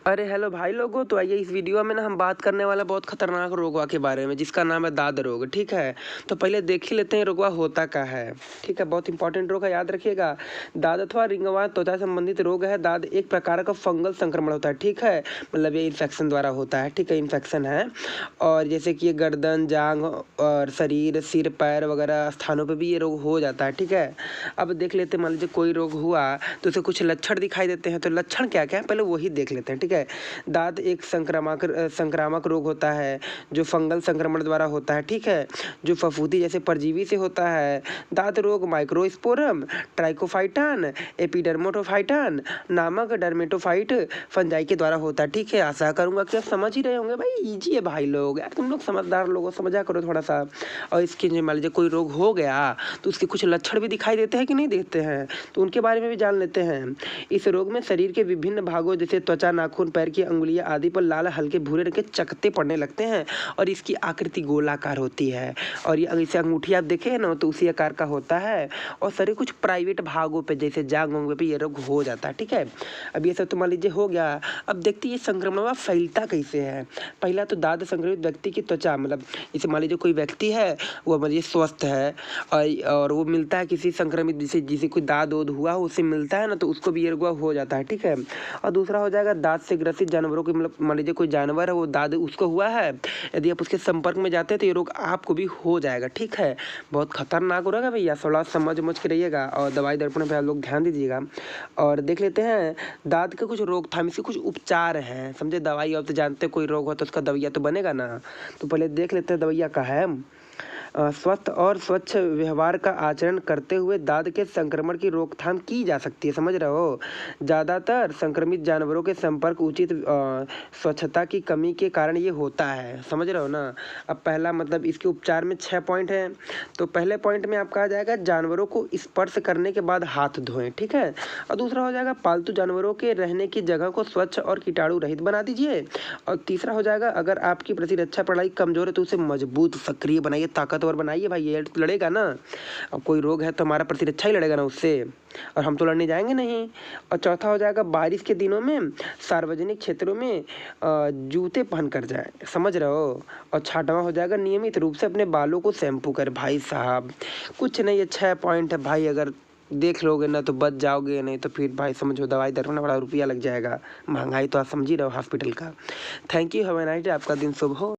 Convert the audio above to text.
अरे हेलो भाई लोगों, तो आइए इस वीडियो में ना हम बात करने वाला बहुत खतरनाक रोगवा के बारे में जिसका नाम है दाद रोग। ठीक है, तो पहले देख ही लेते हैं रोगवा होता क्या है। ठीक है, बहुत इंपॉर्टेंट रोग है, याद रखिएगा। दाद अथवा रिंगवा त्वचा संबंधित रोग है। दाद एक प्रकार का फंगल संक्रमण होता है। ठीक है, मतलब ये इन्फेक्शन द्वारा होता है। ठीक है, इन्फेक्शन है। और जैसे कि ये गर्दन, जांघ और शरीर, सिर, पैर वगैरह स्थानों पर भी ये रोग हो जाता है। ठीक है, अब देख लेते हैं, मान लीजिए कोई रोग हुआ तो उसे कुछ लक्षण दिखाई देते हैं। तो लक्षण क्या क्या है पहले वही देख लेते हैं। ठीक है, दाद एक संक्रामक रोग होता है जो फंगल संक्रमण द्वारा होता है। ठीक है, जो फफूंदी जैसे परजीवी से होता है। दाद रोग माइक्रोस्पोरम, ट्राइकोफाइटन, एपिडर्मोटोफाइटन नामक डर्मेटोफाइट फंजाई के द्वारा होता है। ठीक है, आशा करूंगा कि आप समझ ही रहे होंगे। भाई इजी है भाई लोग, यार तुम लोग समझदार लोगों, समझा करो थोड़ा सा। और इसके मान लीजिए कोई रोग हो गया तो उसके कुछ लक्षण भी दिखाई देते हैं कि नहीं देते हैं, तो उनके बारे में भी जान लेते हैं। इस रोग में शरीर के विभिन्न भागों जैसे त्वचा, नाखून, पैर की अंगुलियां आदि पर लाल हल्के भूरे रंग के चकत्ते पड़ने लगते हैं और इसकी आकृति गोलाकार होती है। और ये इसे अंगूठी आप देखे ना तो उसी आकार का होता है। और शरीर कुछ प्राइवेट भागों पे जैसे जांघ वांघ पे ये रोग हो जाता है। ठीक है, अब ये सब तो मान लीजिए हो गया। अब देखते हैं ये संक्रमण फैलता कैसे है। पहला तो दाद संक्रमित व्यक्ति की त्वचा, मतलब जैसे मान लीजिए कोई व्यक्ति है वो मान लीजिए स्वस्थ है और वो मिलता है किसी संक्रमित जिसे जिसे कोई दाद ओद हुआ उससे मिलता है ना, तो उसको भी ये रोग हो जाता है। ठीक है, और दूसरा हो जाएगा दाद से ग्रसित जानवरों की, मतलब मान लीजिए कोई जानवर है वो दाद उसको हुआ है, यदि आप उसके संपर्क में जाते हैं तो ये रोग आपको भी हो जाएगा। ठीक है, बहुत खतरनाक हो रहेगा भैया, थोड़ा समझ के रहिएगा और दवाई दर्पण पे आप लोग ध्यान दीजिएगा। और देख लेते हैं दाद के कुछ रोकथाम, इसके कुछ उपचार हैं, समझे। दवाई आप तो जानते हैं, कोई रोग हो तो उसका दवाइया तो बनेगा ना, तो पहले देख लेते हैं दवाइया का है। स्वस्थ और स्वच्छ व्यवहार का आचरण करते हुए दाद के संक्रमण की रोकथाम की जा सकती है, समझ रहे हो। ज़्यादातर संक्रमित जानवरों के संपर्क उचित स्वच्छता की कमी के कारण ये होता है, समझ रहे हो ना। अब पहला मतलब इसके उपचार में 6 पॉइंट हैं। तो पहले पॉइंट में आपका आ जाएगा जानवरों को स्पर्श करने के बाद हाथ धोएं। ठीक है, और दूसरा हो जाएगा पालतू जानवरों के रहने की जगह को स्वच्छ और कीटाणु रहित बना दीजिए। और तीसरा हो जाएगा अगर आपकी प्रतिरक्षा प्रणाली कमजोर है तो उसे मजबूत, सक्रिय बनाइए, ताकतवर बनाइए। भाई ये तो लड़ेगा ना, अब कोई रोग है तो हमारा प्रतिरक्षा ही लड़ेगा ना उससे, और हम तो लड़ने जाएंगे नहीं। और चौथा हो जाएगा बारिश के दिनों में सार्वजनिक क्षेत्रों में जूते पहन कर जाए, समझ रहे हो। और छठवां हो जाएगा नियमित रूप से अपने बालों को शैम्पू कर। भाई साहब कुछ नहीं, ये 6 पॉइंट है भाई, अगर देख लोगे ना तो बच जाओगे, नहीं तो फिर भाई समझो दवाई दर में बड़ा रुपया लग जाएगा। महंगाई तो आप समझ ही रहे हो हॉस्पिटल का। Thank you, have a nice day, आपका दिन शुभ हो।